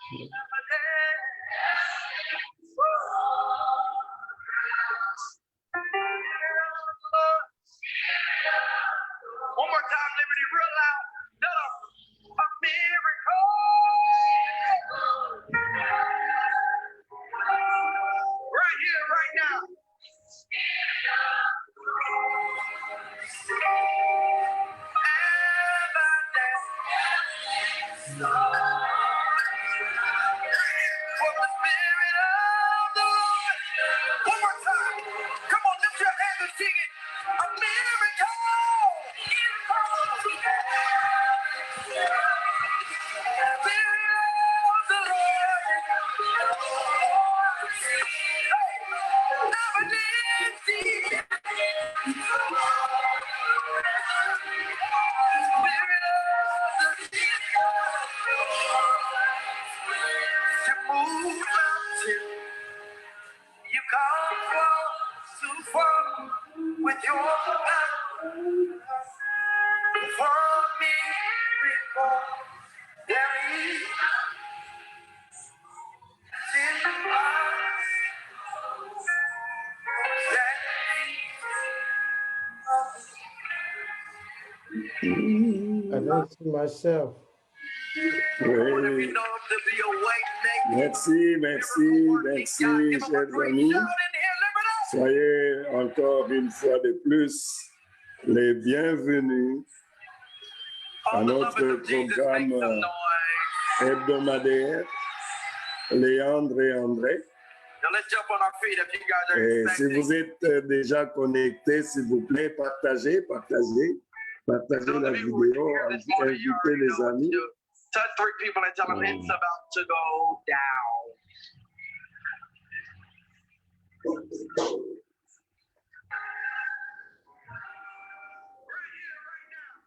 One more time, Liberty, real loud. A miracle. Right here, right now. For the Spirit of the Lord. One more time. Come on, lift your hands and sing it. A miracle. You come too far with your power for me. There is I don't see myself. Oui. Merci, chers amis. Soyez encore une fois de plus les bienvenus à notre programme hebdomadaire, Léandre et André. Et si vous êtes déjà connectés, s'il vous plaît, partagez la vidéo, invitez les amis. Touch 3 people and tell them it's about to go down.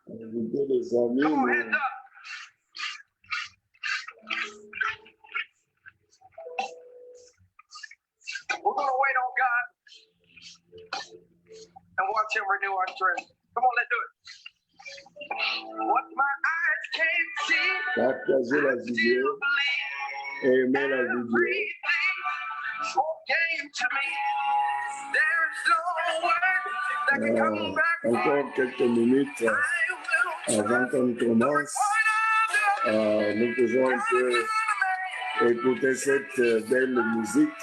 Invitez les amis. Come on, hands up. We're going to wait on God and watch Him renew our strength. Come on, let's do it. What my eyes can't see, Partagez la vidéo. Aimez la vidéo. Encore quelques minutes avant qu'on commence. Nous pouvons un peu écouter cette belle musique.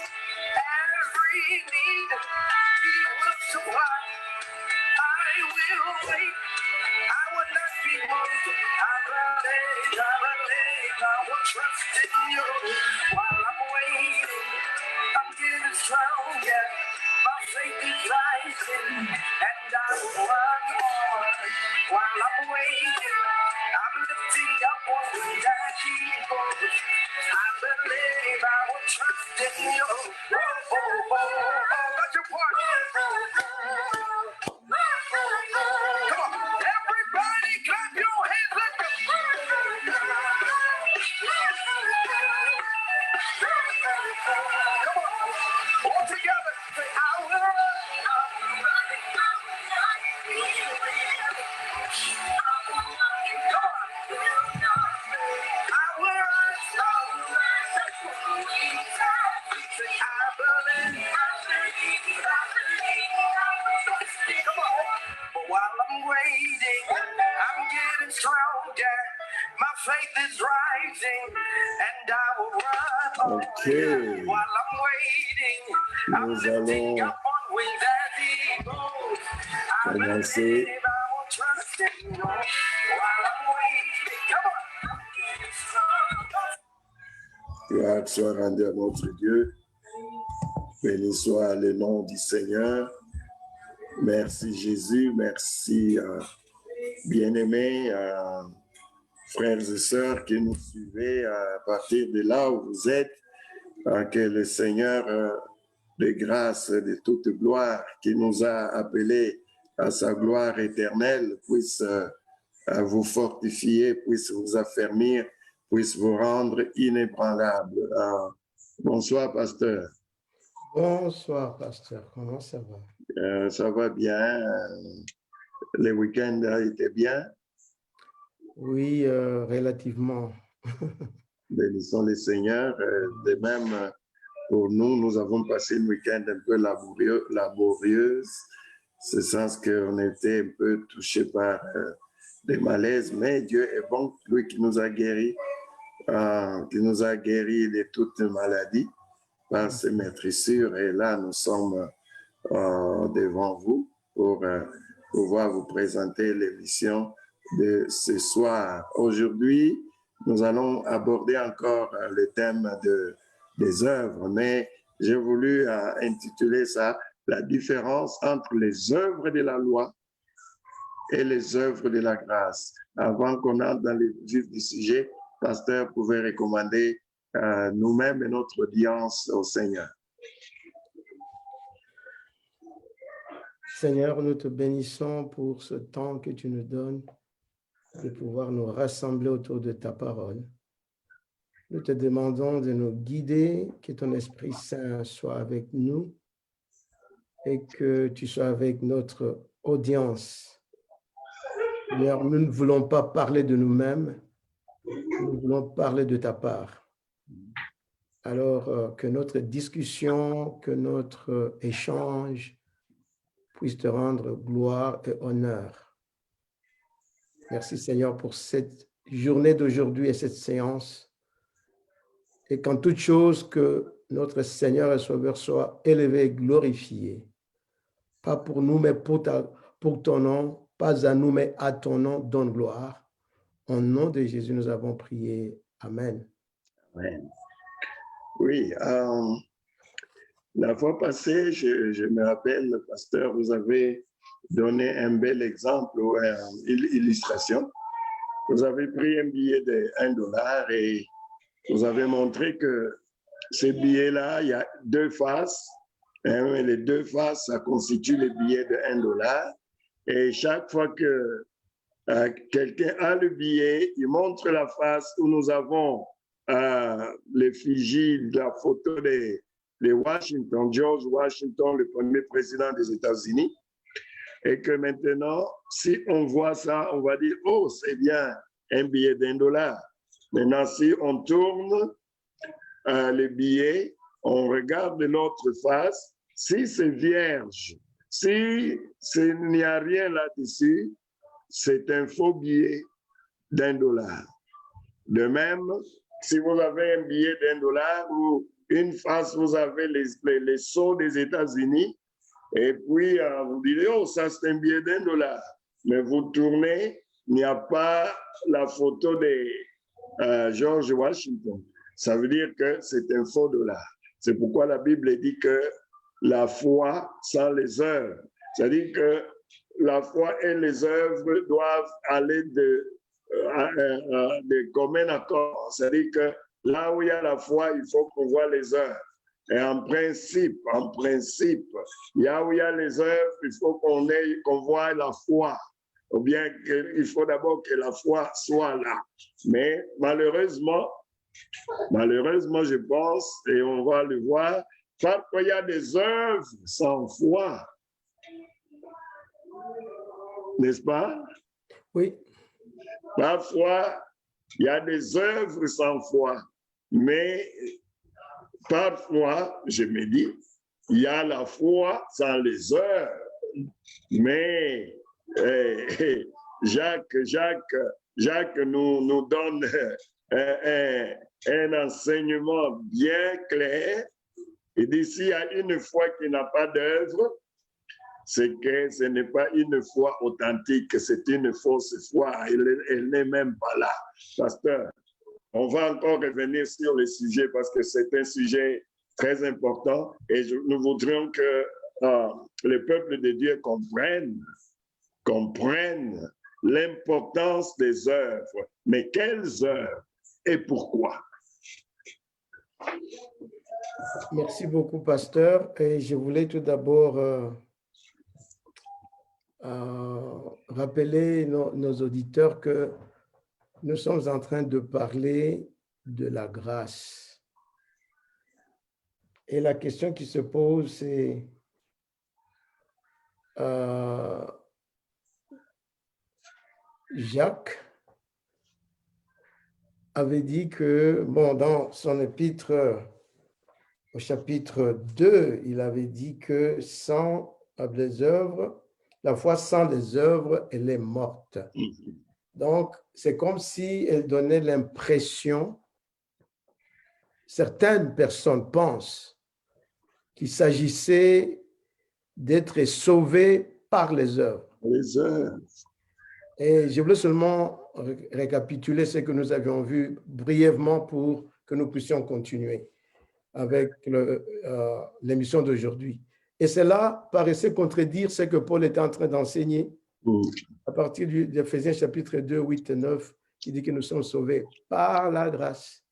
Nous allons commencer. Gloire soit rendue à notre Dieu. Béni soit le nom du Seigneur. Merci Jésus, merci bien-aimés, frères et sœurs qui nous suivez à partir de là où vous êtes. Que le Seigneur de grâce, de toute gloire, qui nous a appelés à sa gloire éternelle, puisse vous fortifier, puisse vous affermir, puisse vous rendre inébranlable. Bonsoir, pasteur. Bonsoir, pasteur. Comment ça va? Ça va bien. Le week-end a été bien? Oui, relativement. Bénissons le Seigneur. De même, pour nous, nous avons passé une week-end un peu laborieuse. C'est sens qu'on était un peu touchés par des malaises, mais Dieu est bon, lui qui nous a guéris de toutes maladies par ses maîtrissures. Et là, nous sommes devant vous pour pouvoir vous présenter l'émission de ce soir. Aujourd'hui, nous allons aborder encore le thème des œuvres, mais j'ai voulu intituler ça « La différence entre les œuvres de la loi et les œuvres de la grâce ». Avant qu'on entre dans le vif du sujet, pasteur pouvait recommander nous-mêmes et notre audience au Seigneur. Seigneur, nous te bénissons pour ce temps que tu nous donnes de pouvoir nous rassembler autour de ta parole. Nous te demandons de nous guider, que ton Esprit Saint soit avec nous et que tu sois avec notre audience. Seigneur, nous ne voulons pas parler de nous-mêmes, nous voulons parler de ta part. Alors que notre discussion, que notre échange puisse te rendre gloire et honneur. Merci Seigneur pour cette journée d'aujourd'hui et cette séance. Et qu'en toute chose, que notre Seigneur et Sauveur soit élevé et glorifié. Pas pour nous, mais pour ton nom, pas à nous, mais à ton nom, donne gloire. Au nom de Jésus, nous avons prié. Amen. Amen. Oui, la fois passée, je me rappelle, le pasteur, vous avez donné un bel exemple ou une illustration. Vous avez pris un billet de $1 et vous avez montré que ces billets-là, il y a deux faces. Hein, les deux faces, ça constitue le billet de $1. Et chaque fois que quelqu'un a le billet, il montre la face où nous avons l'effigie de la photo de Washington, George Washington, le premier président des États-Unis. Et que maintenant, si on voit ça, on va dire, oh, c'est bien un billet $1. Maintenant, si on tourne le billet, on regarde de l'autre face, si c'est vierge, si il n'y a rien là-dessus, c'est un faux billet $1. De même, si vous avez un billet $1 ou une face, vous avez les sceaux des États-Unis, et puis vous dites, oh, ça c'est un billet $1. Mais vous tournez, il n'y a pas la photo de George Washington. Ça veut dire que c'est un faux $. C'est pourquoi la Bible dit que la foi sans les œuvres. C'est-à-dire que la foi et les œuvres doivent aller de commun accord. C'est-à-dire que là où il y a la foi, il faut qu'on voit les œuvres. Et en principe, là où il y a les œuvres, il faut qu'on voit la foi. Ou bien il faut d'abord que la foi soit là. Mais malheureusement, je pense, et on va le voir, parfois il y a des œuvres sans foi. N'est-ce pas? Oui. Parfois, il y a des œuvres sans foi, mais parfois, je me dis, il y a la foi sans les œuvres. Mais Jacques nous donne un enseignement bien clair. Il dit, s'il y a une foi qui n'a pas d'œuvre, c'est que ce n'est pas une foi authentique, c'est une fausse foi. Elle n'est même pas là. Pasteur, on va encore revenir sur le sujet parce que c'est un sujet très important et nous voudrions que le peuple de Dieu comprenne l'importance des œuvres. Mais quelles œuvres et pourquoi? Merci beaucoup, pasteur. Et je voulais tout d'abord rappeler nos auditeurs que nous sommes en train de parler de la grâce. Et la question qui se pose, c'est Jacques avait dit que, bon, dans son épître au chapitre 2, il avait dit que sans les œuvres, la foi sans les œuvres, elle est morte. Donc, c'est comme si elle donnait l'impression, certaines personnes pensent qu'il s'agissait d'être sauvées par les œuvres. Les œuvres. Et je voulais seulement récapituler ce que nous avions vu brièvement pour que nous puissions continuer avec l'émission d'aujourd'hui. Et cela paraissait contredire ce que Paul était en train d'enseigner à partir d'Éphésiens chapitre 2, 8 et 9, qui dit que nous sommes sauvés par la grâce,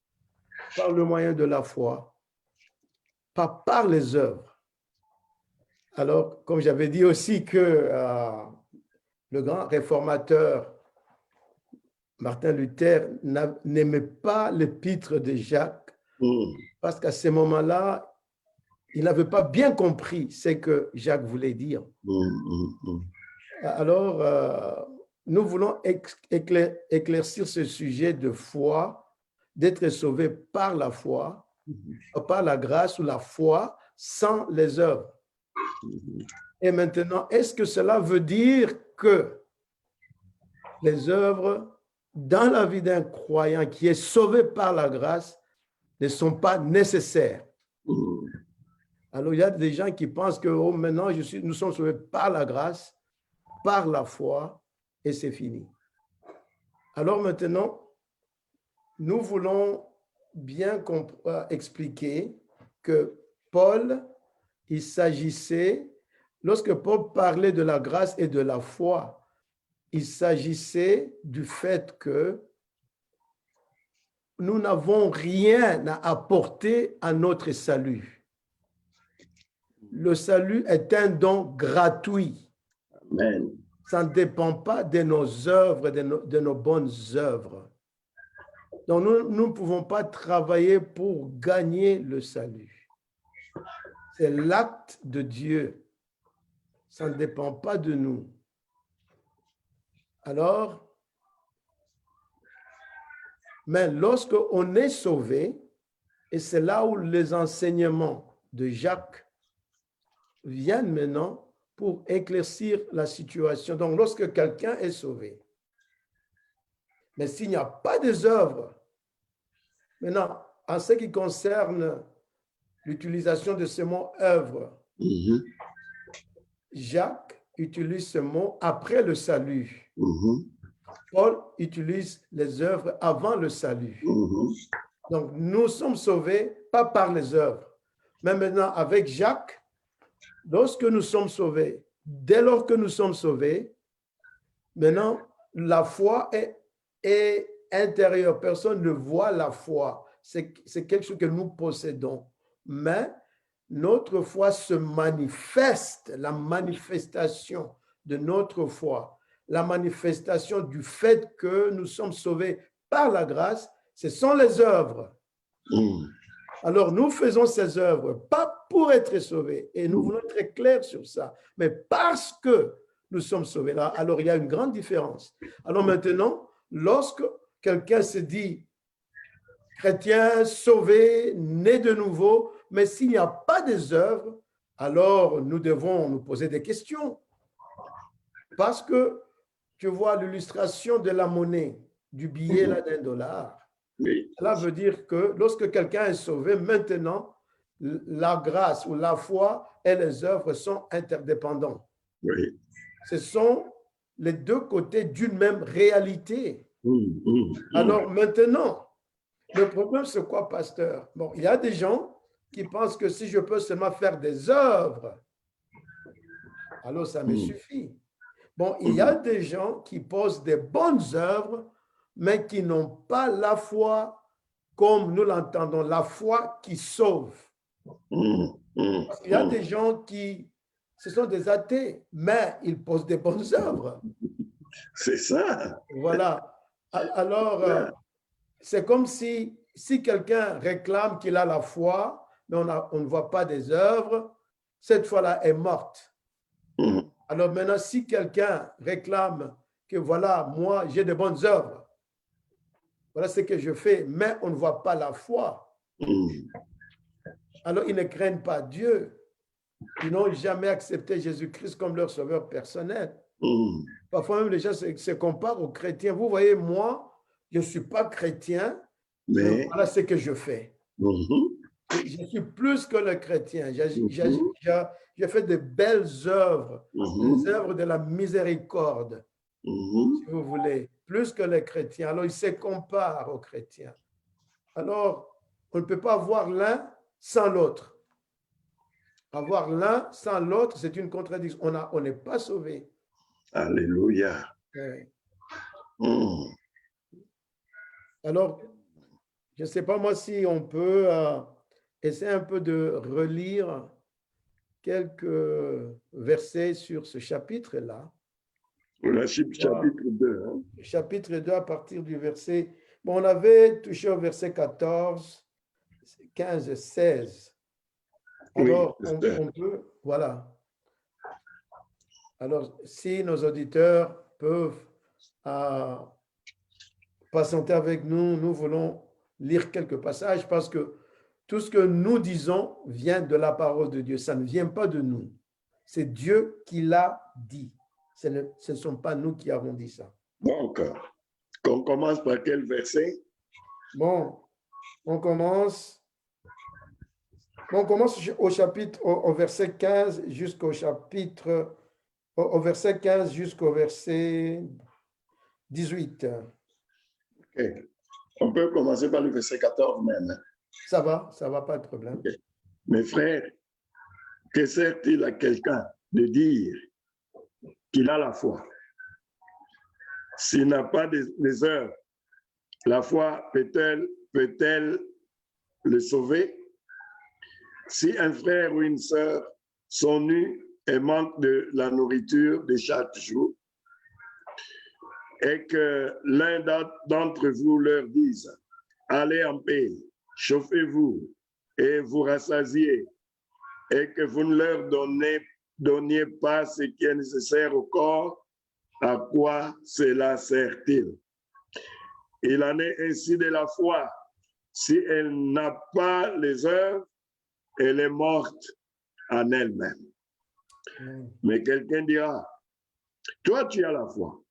par le moyen de la foi, pas par les œuvres. Alors, comme j'avais dit aussi que le grand réformateur Martin Luther n'aimait pas l'épître de Jacques parce qu'à ce moment-là, il n'avait pas bien compris ce que Jacques voulait dire. Alors, nous voulons éclaircir ce sujet de foi, d'être sauvé par la foi, par la grâce ou la foi sans les œuvres. Et maintenant, est-ce que cela veut dire que les œuvres dans la vie d'un croyant qui est sauvé par la grâce ne sont pas nécessaires? Alors, il y a des gens qui pensent que maintenant, nous sommes sauvés par la grâce, par la foi, et c'est fini. Alors maintenant, nous voulons bien expliquer que Paul, il s'agissait, lorsque Paul parlait de la grâce et de la foi, il s'agissait du fait que nous n'avons rien à apporter à notre salut. Le salut est un don gratuit. Amen. Ça ne dépend pas de nos œuvres, de nos bonnes œuvres. Donc, nous ne pouvons pas travailler pour gagner le salut. C'est l'acte de Dieu. Ça ne dépend pas de nous. Alors, mais lorsque on est sauvé, et c'est là où les enseignements de Jacques viennent maintenant pour éclaircir la situation. Donc, lorsque quelqu'un est sauvé, mais s'il n'y a pas des œuvres, maintenant, en ce qui concerne l'utilisation de ce mot œuvre, Jacques utilise ce mot après le salut. Paul utilise les œuvres avant le salut. Donc, nous sommes sauvés pas par les œuvres. Mais maintenant, avec Jacques, lorsque nous sommes sauvés, dès lors que nous sommes sauvés, maintenant, la foi est intérieure. Personne ne voit la foi. C'est quelque chose que nous possédons. Mais notre foi se manifeste, la manifestation de notre foi, la manifestation du fait que nous sommes sauvés par la grâce, ce sont les œuvres. Alors, nous faisons ces œuvres, pas pour être sauvés, et nous voulons être très clairs sur ça, mais parce que nous sommes sauvés là, alors il y a une grande différence. Alors maintenant, lorsque quelqu'un se dit chrétien, sauvé, né de nouveau, mais s'il n'y a pas des œuvres, alors nous devons nous poser des questions. Parce que tu vois l'illustration de la monnaie, du billet là d'$1. Oui. Cela veut dire que lorsque quelqu'un est sauvé, maintenant, la grâce ou la foi et les œuvres sont interdépendants. Oui. Ce sont les deux côtés d'une même réalité. Alors maintenant, le problème, c'est quoi, pasteur? Bon, il y a des gens qui pensent que si je peux seulement faire des œuvres, alors ça me suffit. Bon, il y a des gens qui posent des bonnes œuvres, mais qui n'ont pas la foi comme nous l'entendons, la foi qui sauve. Parce qu'il y a des gens qui, ce sont des athées, mais ils posent des bonnes œuvres. C'est ça. Voilà. Alors, c'est comme si quelqu'un réclame qu'il a la foi, mais on ne voit pas des œuvres, cette foi-là est morte. Alors maintenant, si quelqu'un réclame que voilà, moi, j'ai de bonnes œuvres, Voilà ce que je fais, mais on ne voit pas la foi. Alors, ils ne craignent pas Dieu. Ils n'ont jamais accepté Jésus-Christ comme leur sauveur personnel. Parfois même, les gens se comparent aux chrétiens. Vous voyez, moi, je ne suis pas chrétien, mais voilà ce que je fais. Je suis plus que le chrétien. J'ai fait de belles œuvres, des œuvres de la miséricorde, si vous voulez, plus que les chrétiens. Alors, ils se comparent aux chrétiens. Alors, on ne peut pas avoir l'un sans l'autre. Avoir l'un sans l'autre, c'est une contradiction. On n'est pas sauvé. Alléluia. Alors, je ne sais pas moi si on peut essayer un peu de relire quelques versets sur ce chapitre-là. Le chapitre 2. Hein? Chapitre 2 à partir du verset... Bon, on avait touché au verset 14, 15 et 16. Alors, Oui, on peut... Voilà. Alors, si nos auditeurs peuvent patienter avec nous, nous voulons lire quelques passages parce que tout ce que nous disons vient de la parole de Dieu. Ça ne vient pas de nous. C'est Dieu qui l'a dit. Ce ne sont pas nous qui avons dit ça. Donc, on commence par quel verset? Bon, on commence au chapitre, au verset 15 jusqu'au chapitre, au verset 15 jusqu'au verset 18. Okay. On peut commencer par le verset 14 même. Ça va, pas de problème. Okay. Mes frères, que sert-il à quelqu'un de dire qu'il a la foi? S'il n'a pas des œuvres, la foi peut-elle le sauver? Si un frère ou une sœur sont nus et manquent de la nourriture de chaque jour, et que l'un d'entre vous leur dise, allez en paix, chauffez-vous et vous rassasiez, et que vous ne leur donniez pas ce qui est nécessaire au corps, à quoi cela sert-il? Il en est ainsi de la foi. Si elle n'a pas les œuvres, elle est morte en elle-même. Mais quelqu'un dira, toi tu as la foi,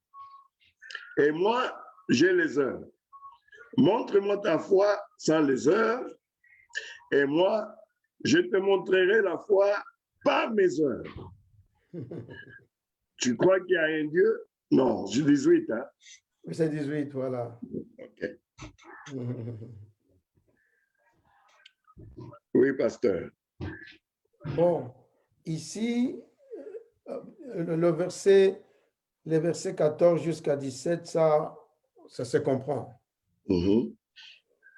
et moi j'ai les œuvres. Montre-moi ta foi sans les œuvres, et moi je te montrerai la foi par mes œuvres. Tu crois qu'il y a un Dieu? Non, c'est 18. Hein? C'est 18, voilà. OK. Oui, pasteur. Bon, ici, le verset 14 jusqu'à 17, ça se comprend.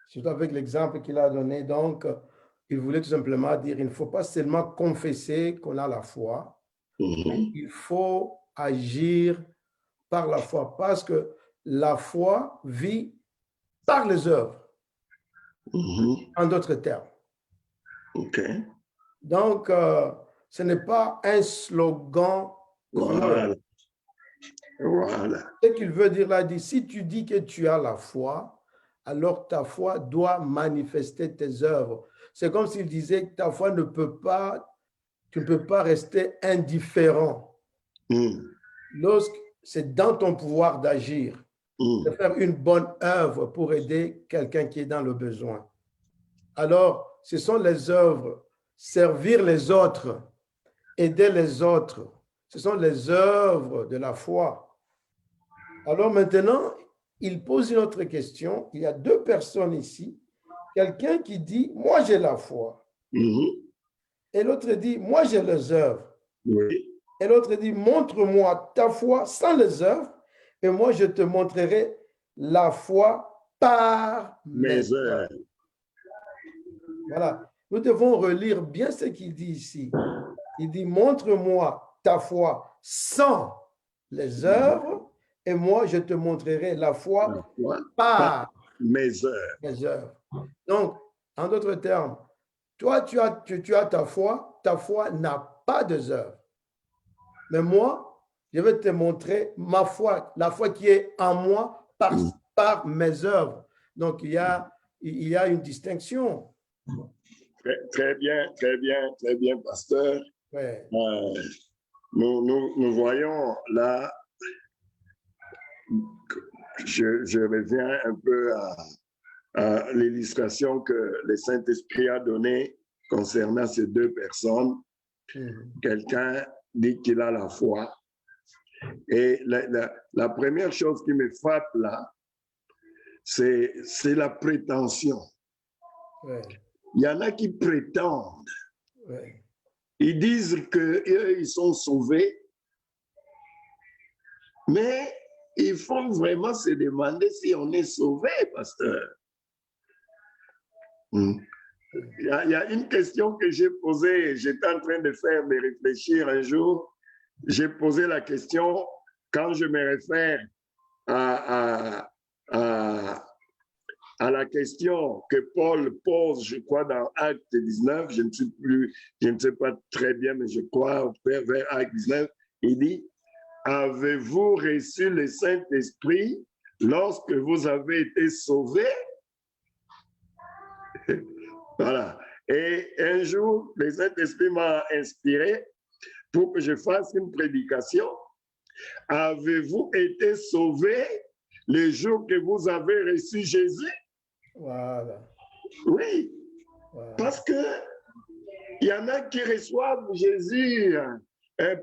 Surtout avec l'exemple qu'il a donné. Donc, il voulait tout simplement dire, il ne faut pas seulement confesser qu'on a la foi, il faut agir par la foi, parce que la foi vit par les œuvres, en d'autres termes. Okay. Donc, ce n'est pas un slogan. Voilà. Ce qu'il veut dire là, dit, si tu dis que tu as la foi, alors ta foi doit manifester tes œuvres. C'est comme s'il disait que ta foi ne peut pas, tu ne peux pas rester indifférent. Lorsque c'est dans ton pouvoir d'agir, de faire une bonne œuvre pour aider quelqu'un qui est dans le besoin. Alors, ce sont les œuvres, servir les autres, aider les autres. Ce sont les œuvres de la foi. Alors maintenant, il pose une autre question. Il y a deux personnes ici. Quelqu'un qui dit, moi j'ai la foi. Et l'autre dit, moi j'ai les œuvres. Oui. Et l'autre dit, montre-moi ta foi sans les œuvres, et moi je te montrerai la foi par mes œuvres. Voilà. Nous devons relire bien ce qu'il dit ici. Il dit, montre-moi ta foi sans les œuvres, et moi je te montrerai la foi par mes œuvres. Donc, en d'autres termes, toi tu as ta foi n'a pas de œuvres. Mais moi, je vais te montrer ma foi, la foi qui est en moi par mes œuvres. Donc, il y a une distinction. Très bien, pasteur. Ouais. Nous voyons là, je reviens un peu à l'illustration que le Saint-Esprit a donnée concernant ces deux personnes. Quelqu'un dit qu'il a la foi. Et la première chose qui me frappe là, c'est la prétention. Ouais. Il y en a qui prétendent. Ouais. Ils disent qu'eux, ils sont sauvés, mais il faut vraiment se demander si on est sauvé, pasteur. Il y a une question que j'ai posée, j'étais en train de faire, de réfléchir un jour. J'ai posé la question quand je me réfère à la question que Paul pose, je crois, dans Acte 19, je ne sais pas très bien, mais je crois vers Acte 19, il dit, avez-vous reçu le Saint-Esprit lorsque vous avez été sauvés? Voilà. Et un jour, le Saint-Esprit m'a inspiré pour que je fasse une prédication. Avez-vous été sauvés le jour que vous avez reçu Jésus? Voilà. Oui. Voilà. Parce que il y en a qui reçoivent Jésus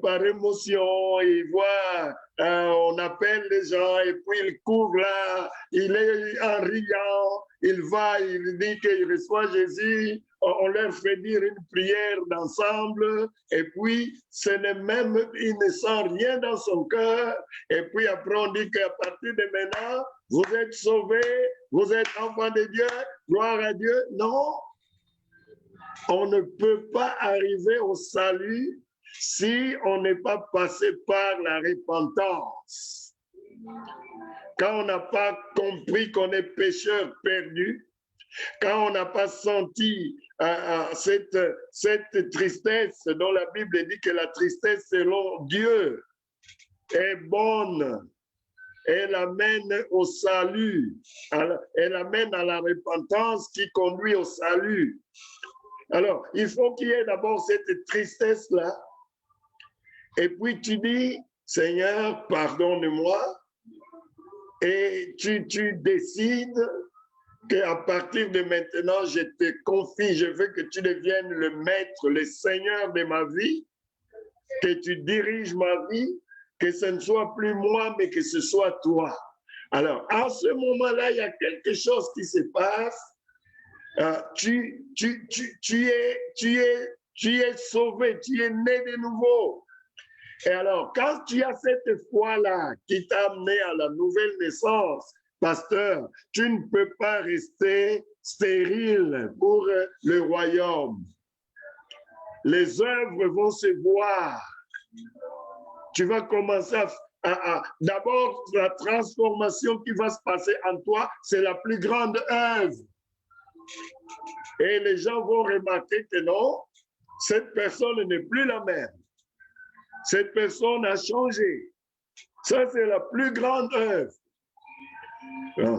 par émotion, ils voient, on appelle les gens et puis il court là, il est en riant, il va, il dit qu'il reçoit Jésus, on leur fait dire une prière d'ensemble et puis ce n'est même, il ne sent rien dans son cœur et puis après on dit qu'à partir de maintenant, vous êtes sauvés, vous êtes enfants de Dieu, gloire à Dieu. Non, on ne peut pas arriver au salut si on n'est pas passé par la repentance. Quand on n'a pas compris qu'on est pécheur perdu, quand on n'a pas senti cette tristesse dont la Bible dit que la tristesse selon Dieu est bonne, elle amène au salut, elle amène à la repentance qui conduit au salut. Alors, il faut qu'il y ait d'abord cette tristesse-là. Et puis tu dis, Seigneur, pardonne-moi. Et tu décides qu'à partir de maintenant, je te confie, je veux que tu deviennes le maître, le Seigneur de ma vie, que tu diriges ma vie, que ce ne soit plus moi, mais que ce soit toi. Alors, à ce moment-là, il y a quelque chose qui se passe. Tu es sauvé, tu es né de nouveau. Et alors, quand tu as cette foi-là qui t'a amené à la nouvelle naissance, pasteur, tu ne peux pas rester stérile pour le royaume. Les œuvres vont se voir. Tu vas commencer d'abord, la transformation qui va se passer en toi, c'est la plus grande œuvre. Et les gens vont remarquer que non, cette personne n'est plus la même. Cette personne a changé. Ça, c'est la plus grande œuvre.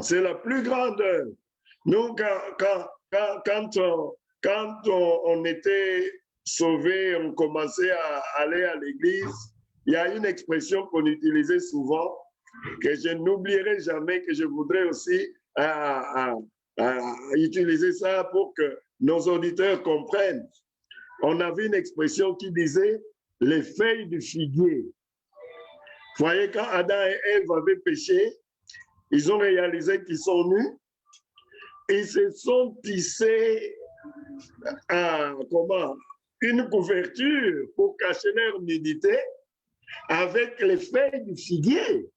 C'est la plus grande œuvre. Nous, quand on était sauvés, on commençait à aller à l'église, il y a une expression qu'on utilisait souvent, que je n'oublierai jamais, que je voudrais aussi utiliser ça pour que nos auditeurs comprennent. On avait une expression qui disait les feuilles du figuier. Vous voyez, quand Adam et Ève avaient péché, ils ont réalisé qu'ils sont nus. Ils se sont tissés une couverture pour cacher leur nudité avec les feuilles du figuier.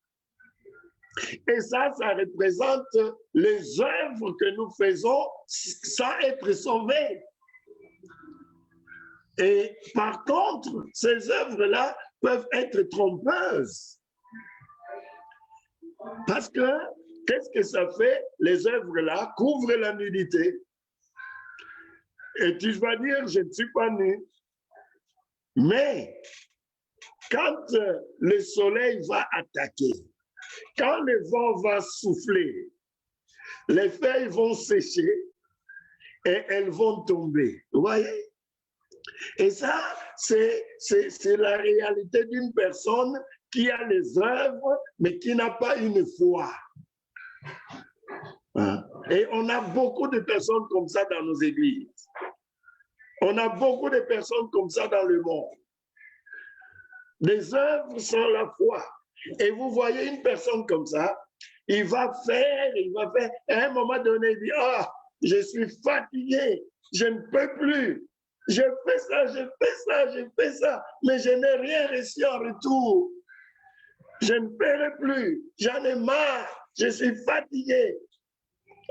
Et ça représente les œuvres que nous faisons sans être sauvés. Et par contre, ces œuvres-là peuvent être trompeuses. Parce que, qu'est-ce que ça fait? Les œuvres-là couvrent la nudité. Et tu vas dire, je ne suis pas nu. Mais, quand le soleil va attaquer, quand le vent va souffler, Les feuilles vont sécher et elles vont tomber. Vous voyez? Et ça, c'est la réalité d'une personne qui a les œuvres, mais qui n'a pas une foi. Et on a beaucoup de personnes comme ça dans nos églises. On a beaucoup de personnes comme ça dans le monde. Les œuvres sans la foi. Et vous voyez une personne comme ça, il va faire, à un moment donné, il dit, ah, je suis fatigué, je ne peux plus. Je fais ça, mais je n'ai rien reçu en retour. Je ne paierai plus, j'en ai marre, je suis fatigué.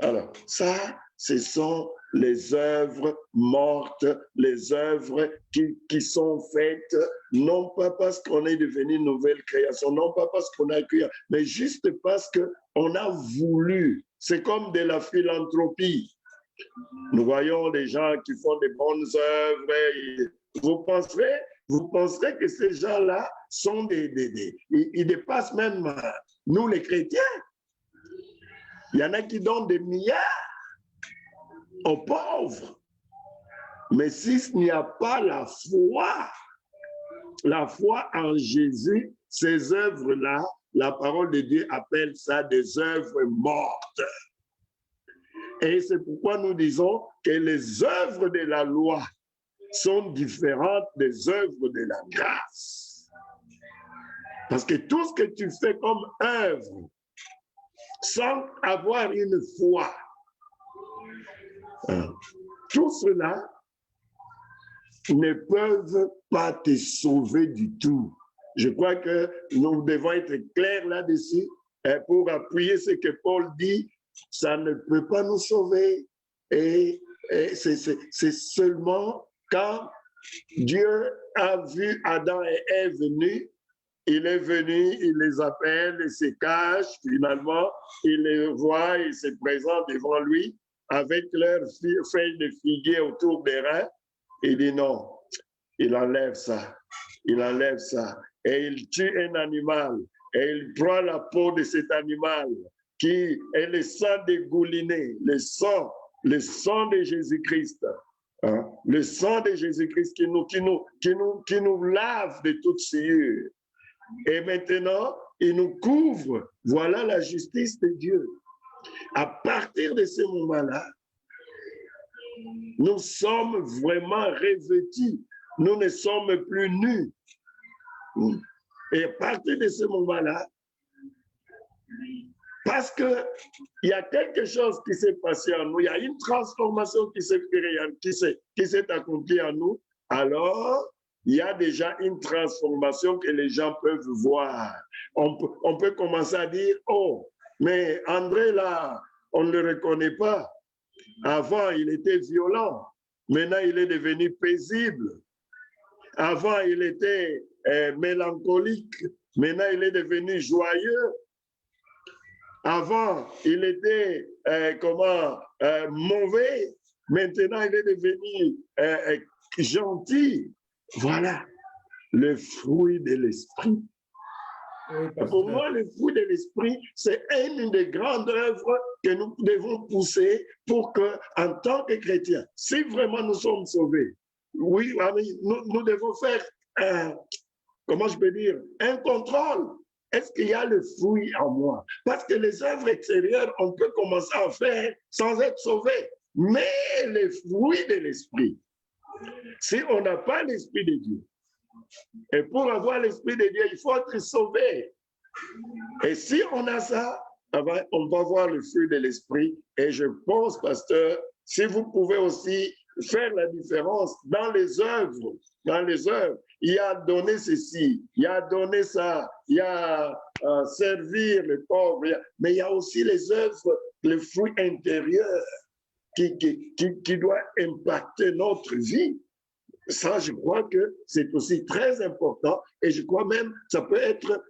Alors, ça, ce sont les œuvres mortes, les œuvres qui sont faites, non pas parce qu'on est devenu une nouvelle création, non pas parce qu'on a cru, mais juste parce qu'on a voulu. C'est comme de la philanthropie. Nous voyons des gens qui font des bonnes œuvres. Vous penserez que ces gens-là sont ils dépassent même nous les chrétiens. Il y en a qui donnent des milliards aux pauvres. Mais s'il n'y a pas la foi en Jésus, ces œuvres-là, la parole de Dieu appelle ça des œuvres mortes. Et c'est pourquoi nous disons que les œuvres de la loi sont différentes des œuvres de la grâce. Parce que tout ce que tu fais comme œuvre, sans avoir une foi, tout cela ne peuvent pas te sauver du tout. Je crois que nous devons être clairs là-dessus pour appuyer ce que Paul dit. Ça ne peut pas nous sauver. Et c'est seulement quand Dieu a vu Adam et Ève venus, il est venu, il les appelle, il se cache, finalement, il les voit, il se présente devant lui avec leurs feuilles de figuier autour des reins. Il dit non, il enlève ça, et il tue un animal, et il prend la peau de cet animal, qui est le sang dégouliné, le sang de Jésus-Christ. Hein? Le sang de Jésus-Christ qui nous lave de toute souillure. Et maintenant, il nous couvre. Voilà la justice de Dieu. À partir de ce moment-là, nous sommes vraiment revêtus. Nous ne sommes plus nus. Et à partir de ce moment-là, parce qu'il y a quelque chose qui s'est passé en nous, il y a une transformation qui s'est accomplie en nous, alors il y a déjà une transformation que les gens peuvent voir. On peut commencer à dire, oh, mais André là, on ne le reconnaît pas. Avant, il était violent. Maintenant, il est devenu paisible. Avant, il était mélancolique. Maintenant, il est devenu joyeux. Avant, il était mauvais. Maintenant, il est devenu gentil. Voilà le fruit de l'esprit. Oui, pour moi, le fruit de l'esprit, c'est une des grandes œuvres que nous devons pousser pour que, en tant que chrétiens, si vraiment nous sommes sauvés, oui, nous devons faire, comment je peux dire, un contrôle. Est-ce qu'il y a le fruit en moi? Parce que les œuvres extérieures, on peut commencer à faire sans être sauvé. Mais les fruits de l'esprit, si on n'a pas l'esprit de Dieu, et pour avoir l'esprit de Dieu, il faut être sauvé. Et si on a ça, on va voir le fruit de l'esprit. Et je pense, pasteur, si vous pouvez aussi faire la différence dans les œuvres, il y a donné ceci, il y a donné ça, il y a servir les pauvres, mais il y a aussi les œuvres, le fruit intérieur qui doit impacter notre vie. Ça, je crois que c'est aussi très important et je crois même que ça peut être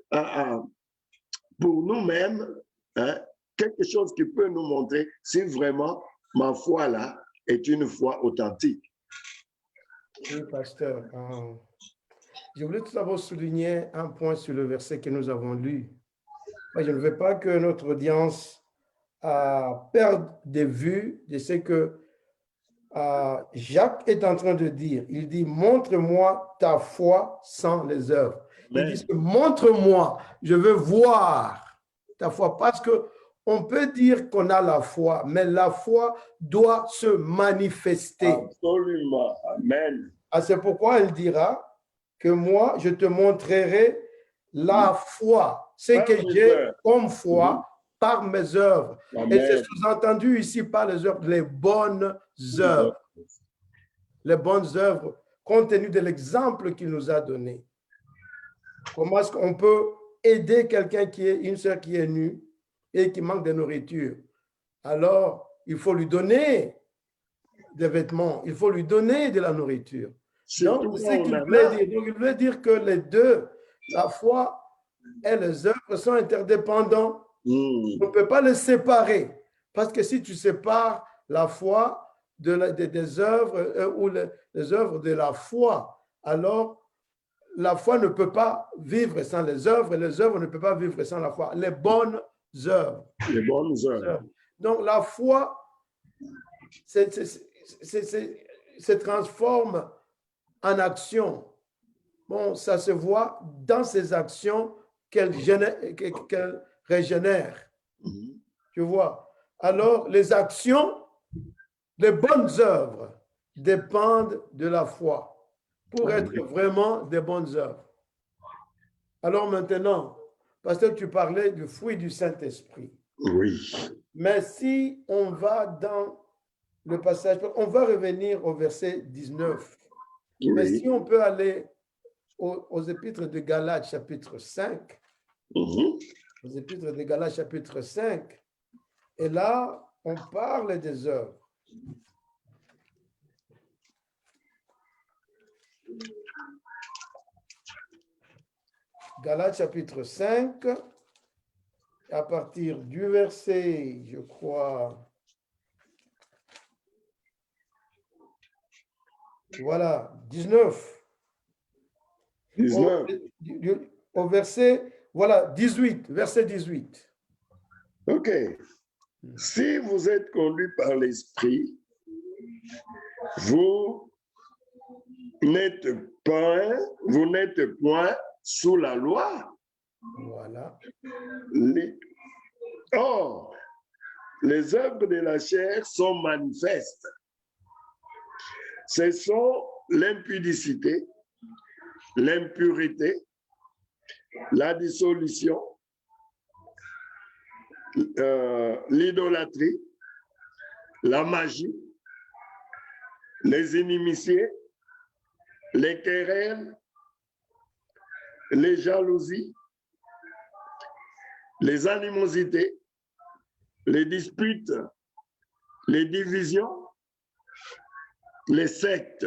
pour nous-mêmes quelque chose qui peut nous montrer si vraiment ma foi là est une foi authentique. Oui, pasteur. Je voulais tout d'abord souligner un point sur le verset que nous avons lu. Moi, je ne veux pas que notre audience perdre de vue de ce que Jacques est en train de dire. Il dit, montre-moi ta foi sans les œuvres. Il dit, montre-moi, je veux voir ta foi. Parce que on peut dire qu'on a la foi, mais la foi doit se manifester. Absolument. Amen. C'est pourquoi il dira que moi, je te montrerai la foi, ce que j'ai comme foi par mes œuvres. Amen. Et c'est sous-entendu ici par les œuvres, les bonnes œuvres. Les bonnes œuvres, compte tenu de l'exemple qu'il nous a donné. Comment est-ce qu'on peut aider quelqu'un une sœur qui est nue et qui manque de nourriture? Alors, il faut lui donner des vêtements, il faut lui donner de la nourriture. Donc, il veut dire que les deux, la foi et les œuvres sont interdépendants. On ne peut pas les séparer. Parce que si tu sépares la foi des œuvres ou les œuvres de la foi, alors la foi ne peut pas vivre sans les œuvres et les œuvres ne peuvent pas vivre sans la foi. Les bonnes œuvres. Les bonnes œuvres. Donc, la foi se transforme en action. Bon, ça se voit dans ces actions qu'elle régénère. Tu vois? Alors, les actions, les bonnes œuvres dépendent de la foi pour être vraiment des bonnes œuvres. Alors maintenant, parce que tu parlais du fruit du Saint-Esprit. Oui. Mais si on va dans le passage, on va revenir au verset 19. Oui. Mais si on peut aller aux épîtres de Galates, chapitre 5, aux épîtres de Galates, chapitre 5, et là, on parle des œuvres. Galates, chapitre 5, à partir du verset, je crois, voilà, 19. 19. Au verset, voilà, 18, verset 18. OK. Si vous êtes conduit par l'Esprit, vous n'êtes point sous la loi. Voilà. Or, les œuvres de la chair sont manifestes. Ce sont l'impudicité, l'impurité, la dissolution, l'idolâtrie, la magie, les inimitiés, les querelles, les jalousies, les animosités, les disputes, les divisions, les sectes,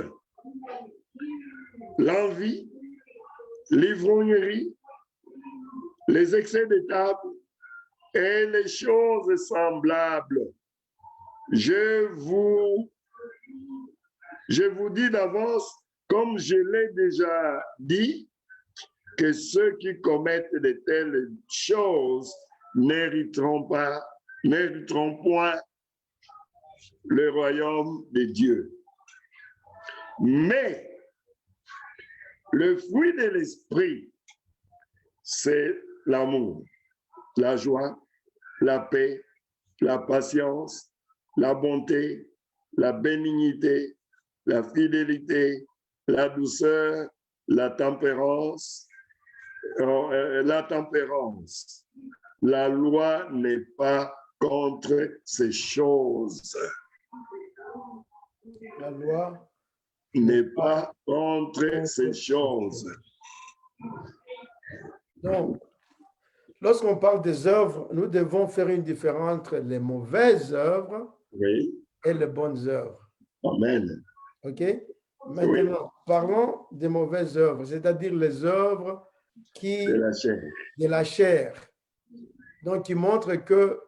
l'envie, l'ivrognerie, les excès de table et les choses semblables. Je vous dis d'avance, comme je l'ai déjà dit, que ceux qui commettent de telles choses n'hériteront point le royaume de Dieu. Mais le fruit de l'esprit, c'est l'amour, la joie, la paix, la patience, la bonté, la bénignité, la fidélité, la douceur, la tempérance. La loi n'est pas contre ces choses. La loi n'est pas contre ces choses. Donc, lorsqu'on parle des œuvres, nous devons faire une différence entre les mauvaises œuvres et les bonnes œuvres. Amen. OK? Maintenant, parlons des mauvaises œuvres, c'est-à-dire les œuvres de la chair. Donc, qui montrent que,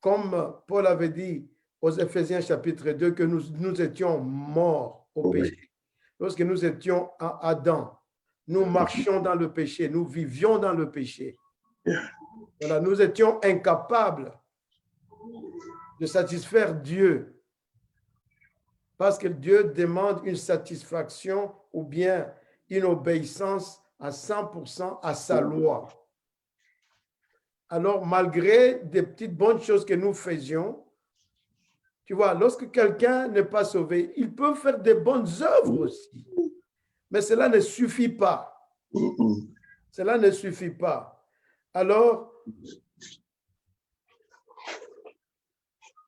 comme Paul avait dit aux Éphésiens chapitre 2, que nous étions morts au péché. Lorsque nous étions à Adam, nous marchions dans le péché, nous vivions dans le péché. Voilà, nous étions incapables de satisfaire Dieu. Parce que Dieu demande une satisfaction ou bien une obéissance à 100% à sa loi. Alors, malgré des petites bonnes choses que nous faisions, tu vois, lorsque quelqu'un n'est pas sauvé, il peut faire des bonnes œuvres aussi. Mais cela ne suffit pas. Cela ne suffit pas. Alors,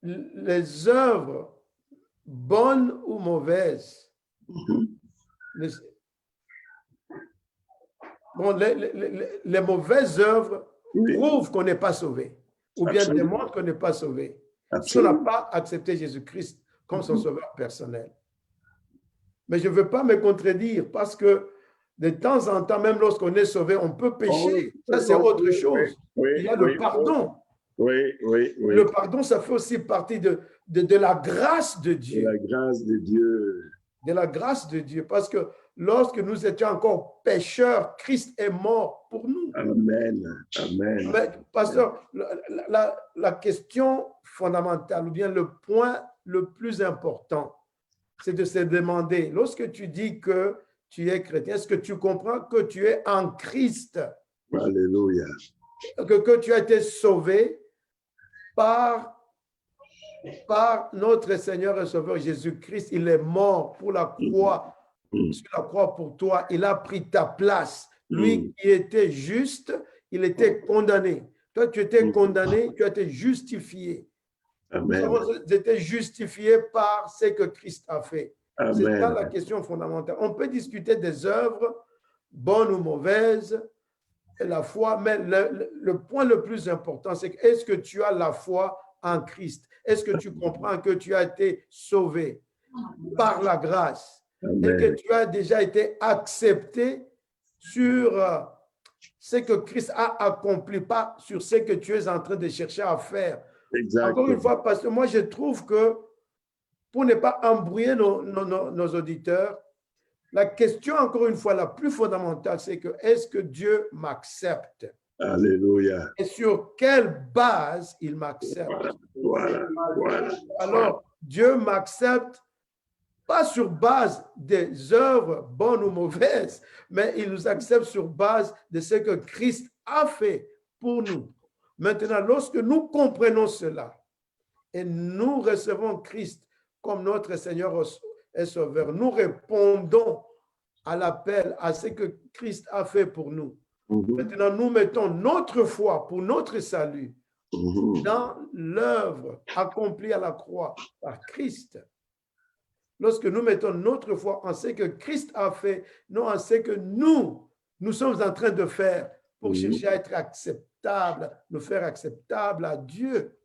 les œuvres, bonnes ou mauvaises, les mauvaises œuvres prouvent qu'on n'est pas sauvé, ou bien démontrent qu'on n'est pas sauvé. Si on n'a pas accepté Jésus-Christ comme son sauveur personnel. Mais je ne veux pas me contredire parce que de temps en temps, même lorsqu'on est sauvé, on peut pécher. Ça, c'est autre chose. Il y a le pardon. Le pardon, ça fait aussi partie de la grâce de Dieu. De la grâce de Dieu. De la grâce de Dieu. Parce que lorsque nous étions encore pécheurs, Christ est mort pour nous. Amen. Amen. Mais, pasteur, la question fondamentale, ou bien le point le plus important, c'est de se demander, lorsque tu dis que tu es chrétien, est-ce que tu comprends que tu es en Christ? Alléluia. Que tu as été sauvé par notre Seigneur et Sauveur Jésus-Christ. Il est mort pour la croix, sur la croix pour toi. Il a pris ta place. Lui qui était juste, il était condamné. Toi, tu étais condamné, tu as été justifié. Amen. Nous avons été justifiés par ce que Christ a fait. C'est Amen. ça la question fondamentale. On peut discuter des œuvres, bonnes ou mauvaises, et la foi, mais le point le plus important, c'est que est-ce que tu as la foi en Christ? Est-ce que tu comprends que tu as été sauvé par la grâce? Amen. Et que tu as déjà été accepté sur ce que Christ a accompli, pas sur ce que tu es en train de chercher à faire. Exactement. Encore une fois, parce que moi, je trouve que pour ne pas embrouiller nos auditeurs, la question, encore une fois, la plus fondamentale, c'est que est-ce que Dieu m'accepte? Alléluia. Et sur quelle base il m'accepte? Voilà. Alors, Dieu m'accepte pas sur base des œuvres bonnes ou mauvaises, mais il nous accepte sur base de ce que Christ a fait pour nous. Maintenant, lorsque nous comprenons cela et nous recevons Christ comme notre Seigneur et Sauveur, nous répondons à l'appel, à ce que Christ a fait pour nous. Maintenant, nous mettons notre foi pour notre salut dans l'œuvre accomplie à la croix par Christ. Lorsque nous mettons notre foi en ce que Christ a fait, non en ce que nous sommes en train de faire pour chercher à être acceptable, nous faire acceptable à Dieu.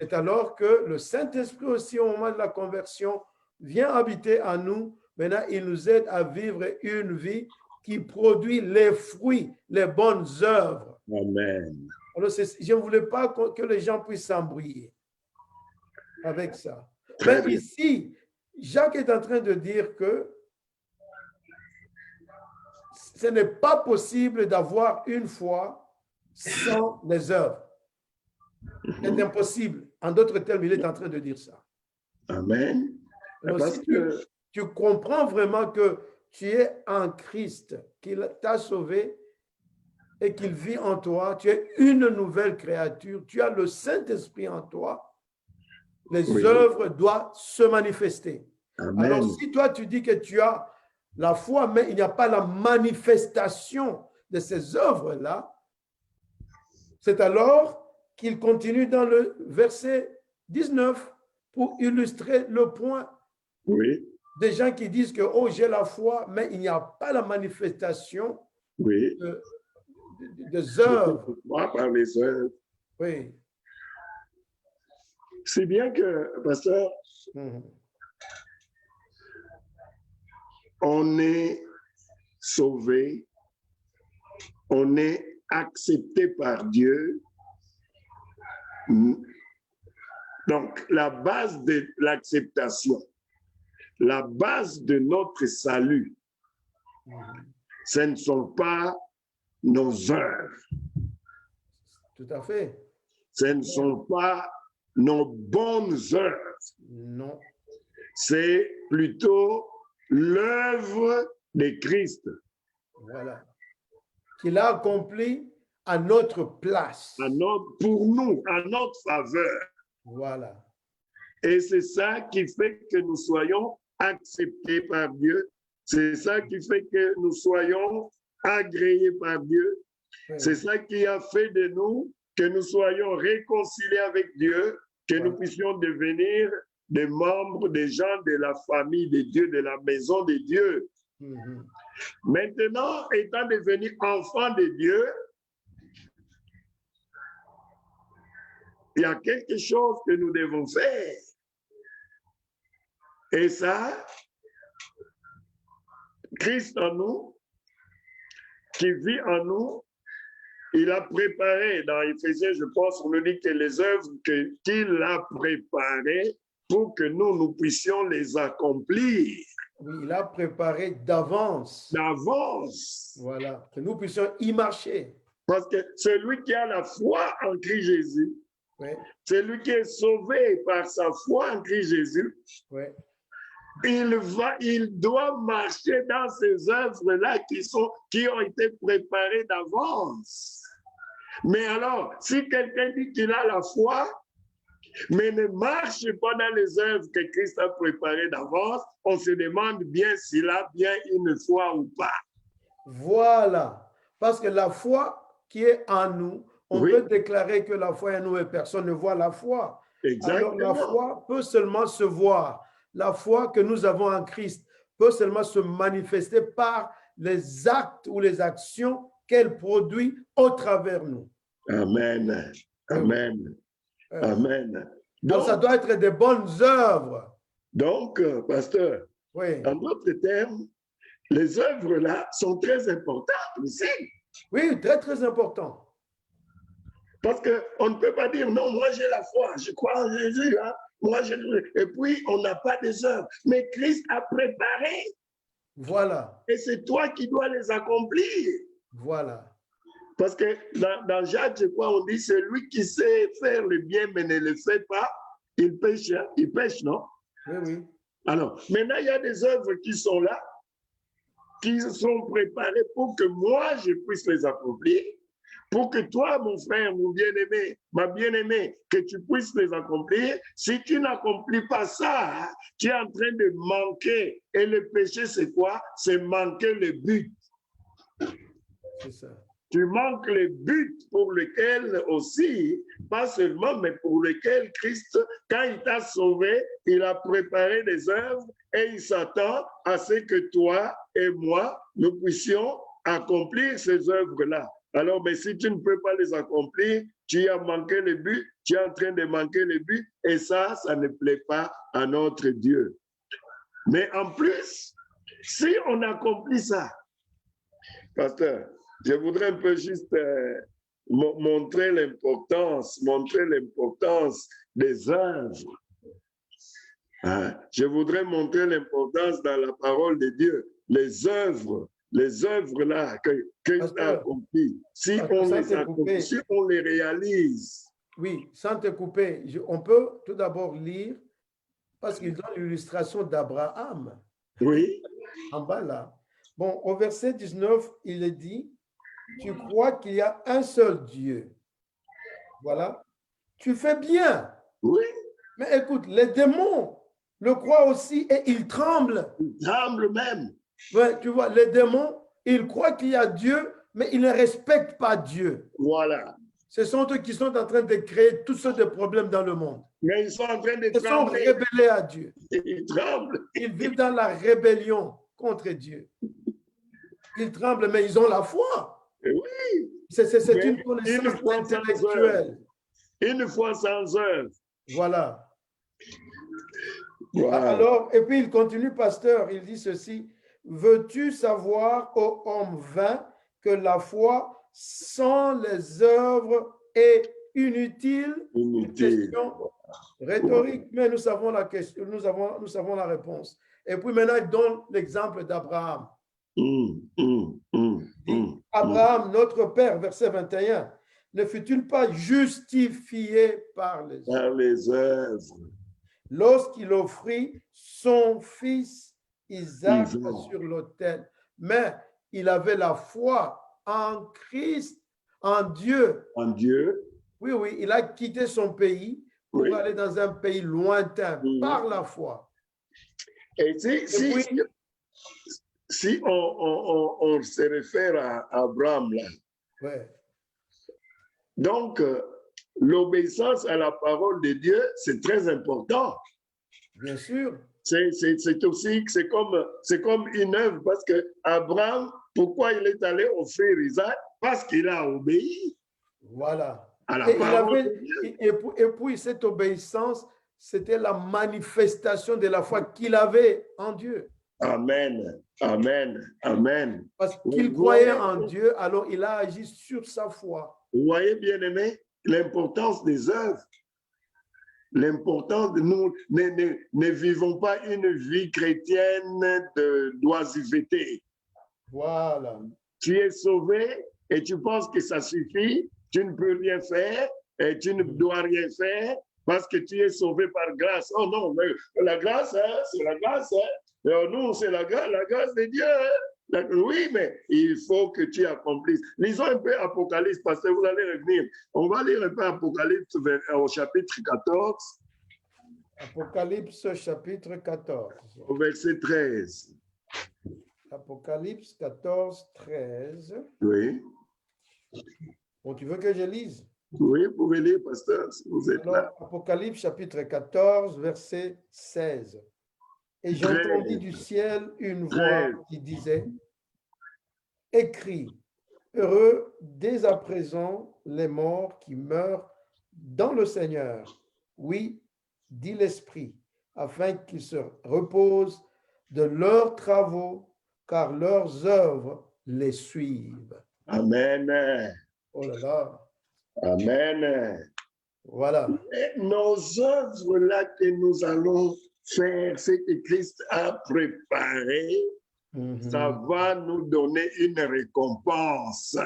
C'est alors que le Saint-Esprit aussi, au moment de la conversion, vient habiter en nous. Maintenant, il nous aide à vivre une vie qui produit les fruits, les bonnes œuvres. Amen. Alors, je ne voulais pas que les gens puissent s'embrouiller avec ça. Mais ici, Jacques est en train de dire que ce n'est pas possible d'avoir une foi sans les œuvres. C'est impossible. En d'autres termes, il est en train de dire ça. Amen. Alors, parce si que tu comprends vraiment que tu es en Christ, qu'il t'a sauvé et qu'il vit en toi, tu es une nouvelle créature, tu as le Saint-Esprit en toi, les œuvres doivent se manifester. Amen. Alors, si toi, tu dis que tu as la foi, mais il n'y a pas la manifestation de ces œuvres-là, c'est alors qu'il continue dans le verset 19 pour illustrer le point. Oui. Des gens qui disent que, oh, j'ai la foi, mais il n'y a pas la manifestation Oui. des œuvres. Par les œuvres. Oui. C'est bien que, pasteur, on est sauvé, on est accepté par Dieu. Donc, la base de l'acceptation, la base de notre salut, ce ne sont pas nos œuvres. Tout à fait. Ce ne sont pas nos bonnes œuvres. Non. C'est plutôt l'œuvre de Christ Voilà. Qu'il a accompli à notre place. pour nous, à notre faveur. Voilà. Et c'est ça qui fait que nous soyons acceptés par Dieu. C'est ça qui fait que nous soyons agréés par Dieu. Oui. C'est ça qui a fait de nous que nous soyons réconciliés avec Dieu, que nous puissions devenir des membres, des gens de la famille de Dieu, de la maison de Dieu. Mhm. Maintenant, étant devenus enfants de Dieu, il y a quelque chose que nous devons faire. Et ça, Christ en nous, qui vit en nous, il a préparé, dans Éphésiens, je pense, on nous dit que les œuvres qu'il a préparées pour que nous puissions les accomplir. Oui, il a préparé d'avance. D'avance. Voilà. Que nous puissions y marcher. Parce que celui qui a la foi en Christ Jésus, Oui. celui qui est sauvé par sa foi en Christ Jésus, Oui. il doit marcher dans ces œuvres-là qui ont été préparées d'avance. Mais alors, si quelqu'un dit qu'il a la foi, mais ne marche pas dans les œuvres que Christ a préparées d'avance, on se demande bien s'il a bien une foi ou pas. Voilà. Parce que la foi qui est en nous, on Oui. peut déclarer que la foi est en nous et personne ne voit la foi. Exactement. Alors la foi peut seulement se voir. La foi que nous avons en Christ peut seulement se manifester par les actes ou les actions qu'elle produit au travers nous. Amen. Amen. Amen. Alors, ça doit être des bonnes œuvres. Donc, pasteur, Oui. en d'autres termes, les œuvres-là sont très importantes aussi. Oui, très, très important. Parce qu'on ne peut pas dire, non, moi j'ai la foi, je crois en Jésus, hein? Et puis on n'a pas des œuvres. Mais Christ a préparé. Voilà. Et c'est toi qui dois les accomplir. Voilà. Parce que dans Jacques, je crois, on dit, celui qui sait faire le bien mais ne le fait pas, il pêche, non? Oui, oui. Alors, maintenant, il y a des œuvres qui sont là, qui sont préparées pour que moi, je puisse les accomplir, pour que toi, mon frère, mon bien-aimé, ma bien-aimée, que tu puisses les accomplir. Si tu n'accomplis pas ça, tu es en train de manquer. Et le péché, c'est quoi? C'est manquer le but. C'est ça. Tu manques le but pour lequel aussi, pas seulement, mais pour lequel Christ, quand il t'a sauvé, il a préparé des œuvres et il s'attend à ce que toi et moi, nous puissions accomplir ces œuvres-là. Alors, mais si tu ne peux pas les accomplir, tu as manqué le but, tu es en train de manquer le but et ça ne plaît pas à notre Dieu. Mais en plus, si on accomplit ça, pasteur, je voudrais un peu juste montrer l'importance des œuvres. Hein? Je voudrais montrer l'importance dans la parole de Dieu, les œuvres là que Christ a accomplies. Si on les réalise. Oui, sans te couper, on peut tout d'abord lire, parce qu'ils ont l'illustration d'Abraham. Oui. En bas là. Bon, au verset 19, il est dit, tu crois qu'il y a un seul Dieu. Voilà. Tu fais bien. Oui. Mais écoute, les démons le croient aussi et ils tremblent. Ils tremblent même. Ouais, tu vois, les démons, ils croient qu'il y a Dieu, mais ils ne respectent pas Dieu. Voilà. Ce sont eux qui sont en train de créer toutes sortes de problèmes dans le monde. Mais ils sont en train de Ils sont rebellés à Dieu. Ils tremblent. Ils vivent dans la rébellion contre Dieu. Ils tremblent, mais ils ont la foi. Oui. C'est une connaissance intellectuelle. Une foi sans œuvre. Voilà. Wow. Alors, et puis il continue, pasteur, il dit ceci, veux-tu savoir, ô homme vain, que la foi sans les œuvres est inutile? Une question rhétorique, mais nous savons la question, nous savons la réponse. Et puis maintenant, il donne l'exemple d'Abraham. Abraham, notre père, verset 21, ne fut-il pas justifié par les œuvres par les œuvres. lorsqu'il offrit son fils Isaac Isaac. sur l'autel? Mais il avait la foi en Christ, en Dieu. En Dieu, Oui, oui, il a quitté son pays pour Oui. aller dans un pays lointain Mhm. par la foi. et si, puis- si on se réfère à Abraham là, Ouais. donc l'obéissance à la parole de Dieu, c'est très important. Bien sûr. C'est aussi, c'est comme une œuvre parce que Abraham, pourquoi il est allé offrir Isaac? Parce qu'il a obéi Voilà. à la Et, il parole avait, de Dieu. et puis cette obéissance, c'était la manifestation de la foi qu'il avait en Dieu. Amen, amen, amen. Parce Vous qu'il croyait voyez- en Dieu, alors il a agi sur sa foi. Vous voyez, bien-aimé, l'importance des œuvres. L'importance de nous, ne vivons pas une vie chrétienne d'oisiveté. Voilà. Tu es sauvé et tu penses que ça suffit, tu ne peux rien faire et tu ne dois rien faire parce que tu es sauvé par grâce. Oh non, mais la grâce, hein, c'est la grâce. Hein. Et nous, c'est la grâce de Dieu. Hein. Oui, mais il faut que tu accomplisses. Lisons un peu Apocalypse parce que vous allez revenir. On va lire un peu Apocalypse au chapitre 14, Apocalypse chapitre 14. au verset 13. Apocalypse 14, 13. Oui. Bon, tu veux que je lise? Oui, vous pouvez lire, pasteur, si vous êtes là. Alors, Apocalypse chapitre 14, verset 16. Et j'entendis du ciel une voix qui disait, écris, heureux dès à présent les morts qui meurent dans le Seigneur. Oui, dit l'Esprit, afin qu'ils se reposent de leurs travaux, car leurs œuvres les suivent. Amen. Oh là là, Amen. voilà. Et nos œuvres là que nous allons faire, ce que Christ a préparé, ça va nous donner une récompense.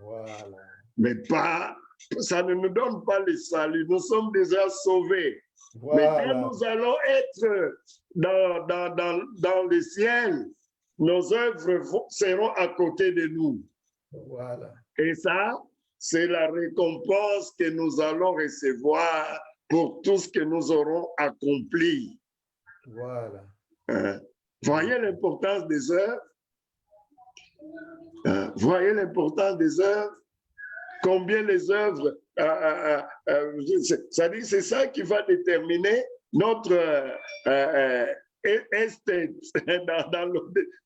Voilà. Mais pas, ça ne nous donne pas le salut. Nous sommes déjà sauvés. Mais Voilà. quand nous allons être dans le ciel, nos œuvres seront à côté de nous. Voilà. Et ça, c'est la récompense que nous allons recevoir pour tout ce que nous aurons accompli. Voilà. Voyez l'importance des œuvres. Voyez l'importance des œuvres. Combien les œuvres, c'est ça qui va déterminer notre esthète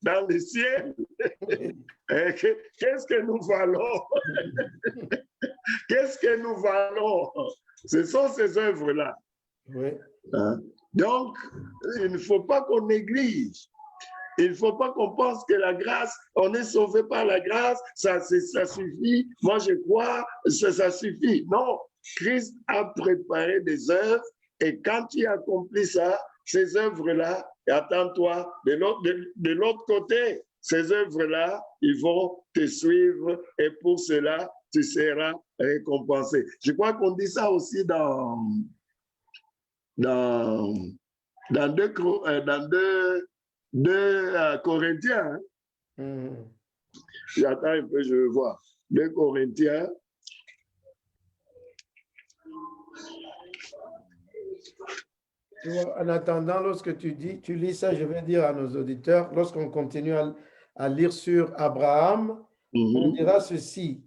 dans le ciel. Qu'est-ce que nous valons? Qu'est-ce que nous valons? Ce sont ces œuvres-là. Oui. Donc, il ne faut pas qu'on néglige. Il ne faut pas qu'on pense que la grâce, on est sauvé par la grâce, ça suffit. Moi, je crois, ça suffit. Non, Christ a préparé des œuvres et quand tu accomplis ça, ces œuvres-là, et attends-toi, de l'autre côté, ces œuvres-là, ils vont te suivre et pour cela, tu seras récompensé. Je crois qu'on dit ça aussi dans 2 Corinthiens. J'attends un peu, je vais voir. 2 Corinthiens. En attendant, lorsque tu lis ça, je vais dire à nos auditeurs, lorsqu'on continue à lire sur Abraham, on dira ceci.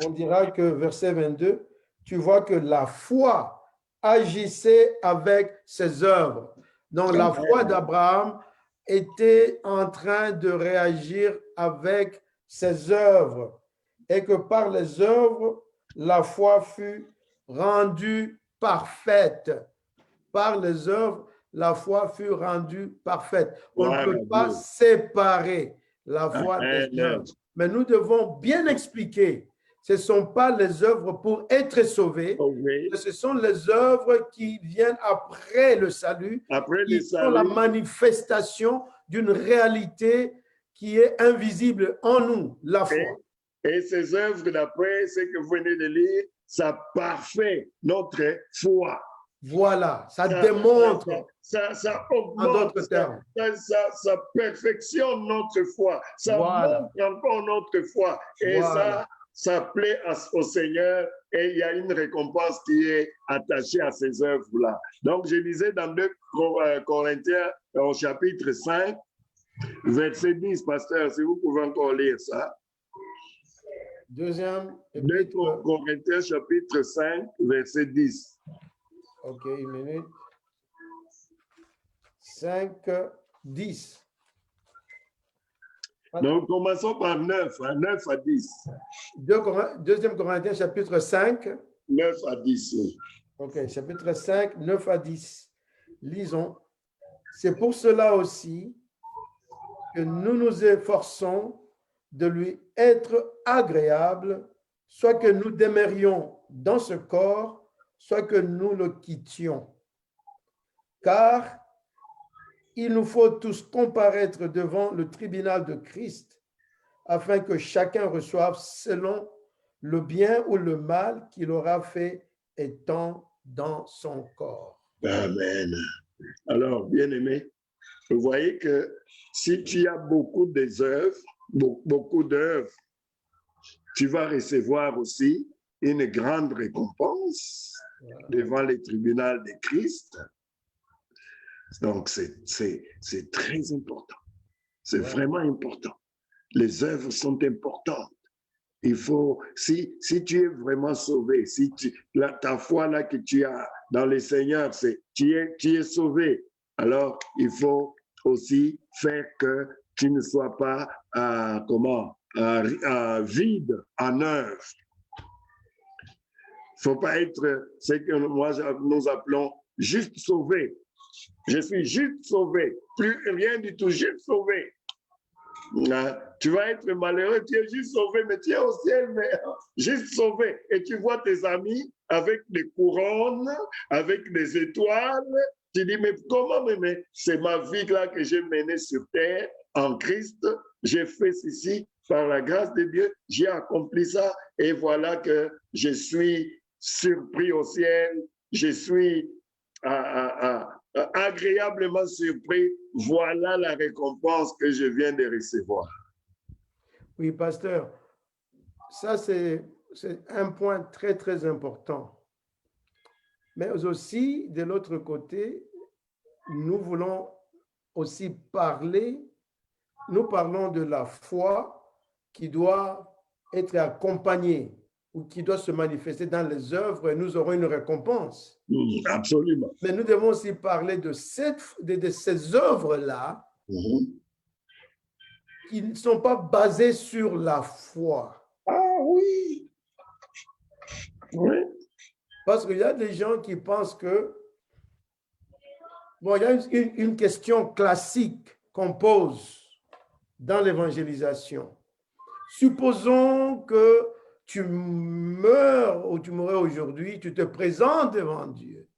On dira que verset 22, tu vois que la foi agissait avec ses œuvres. Donc, la foi d'Abraham était en train de réagir avec ses œuvres et que par les œuvres, la foi fut rendue parfaite. Par les œuvres, la foi fut rendue parfaite. On ne peut pas séparer la foi des œuvres. Mais nous devons bien expliquer, ce ne sont pas les œuvres pour être sauvés, mais ce sont les œuvres qui viennent après le salut, qui sont la manifestation d'une réalité qui est invisible en nous, la foi. Et ces œuvres, d'après ce que vous venez de lire, ça parfait notre foi. Voilà, ça Ça- démontre, ça en augmente, d'autres termes. ça perfectionne notre foi, ça Voilà. montre encore notre foi. Et Voilà. ça plaît au Seigneur et il y a une récompense qui est attachée à ces œuvres-là. Donc, je lisais dans 2 Corinthiens au chapitre 5, verset 10, pasteur, si vous pouvez encore lire ça. Deuxième 2 épître. Corinthiens chapitre 5, verset 10. OK, une minute. 5, 10. Donc, commençons par 9, 9 à 10. Deuxième Corinthiens, chapitre 5. 9 à 10. Oui. OK, chapitre 5, 9 à 10. Lisons. C'est pour cela aussi que nous nous efforçons de lui être agréable, soit que nous demeurions dans ce corps, soit que nous le quittions. Car il nous faut tous comparaître devant le tribunal de Christ, afin que chacun reçoive selon le bien ou le mal qu'il aura fait étant dans son corps. Amen. Alors, bien-aimé, vous voyez que si tu as beaucoup d'œuvres, beaucoup d'œuvres, tu vas recevoir aussi une grande récompense devant les tribunaux de Christ. Donc, c'est très important. C'est vraiment important. Les œuvres sont importantes. Il faut, si tu es vraiment sauvé, si ta foi là que tu as dans le Seigneur, c'est tu es sauvé, alors il faut aussi faire que tu ne sois pas vide en œuvre. Il ne faut pas être ce que nous appelons juste sauvé. Je suis juste sauvé, plus rien du tout, juste sauvé. Tu vas être malheureux, tu es juste sauvé, mais tu es au ciel, mais juste sauvé. Et tu vois tes amis avec des couronnes, avec des étoiles. Tu dis, mais comment, mais c'est ma vie là que j'ai menée sur terre en Christ. J'ai fait ceci par la grâce de Dieu. J'ai accompli ça et voilà que je suis surpris au ciel. Je suis agréablement surpris. Voilà la récompense que je viens de recevoir. Oui, pasteur, ça c'est un point très, très important. Mais aussi, de l'autre côté, nous voulons aussi nous parlons de la foi qui doit être accompagnée ou qui doit se manifester dans les œuvres et nous aurons une récompense. Absolument. Mais nous devons aussi parler de ces œuvres-là qui ne sont pas basées sur la foi. Ah oui. Oui. Parce qu'il y a des gens qui pensent que, bon, il y a une question classique qu'on pose dans l'évangélisation. Supposons que tu meurs ou tu mourrais aujourd'hui, tu te présentes devant Dieu.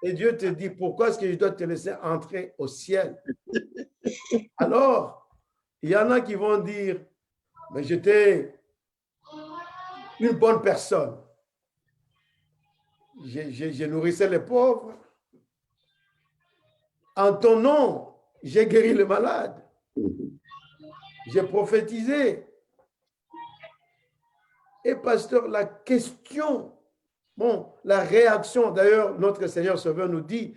Et Dieu te dit, pourquoi est-ce que je dois te laisser entrer au ciel? Alors, il y en a qui vont dire, mais j'étais une bonne personne. Je nourrissais les pauvres. En ton nom, j'ai guéri les malades. J'ai prophétisé. Et pasteur, la question, la réaction, d'ailleurs, notre Seigneur Sauveur nous dit,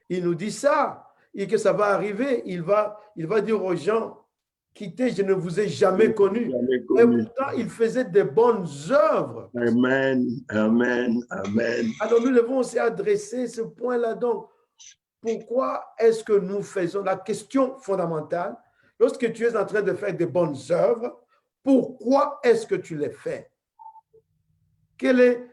il nous dit ça, et que ça va arriver. Il va dire aux gens, quittez, je ne vous ai jamais connu. Et pourtant, il faisait de bonnes œuvres. Amen, amen, amen. Alors, nous devons aussi adresser ce point-là. Donc, pourquoi est-ce que nous faisons la question fondamentale? Lorsque tu es en train de faire de bonnes œuvres, pourquoi est-ce que tu les fais? Quel est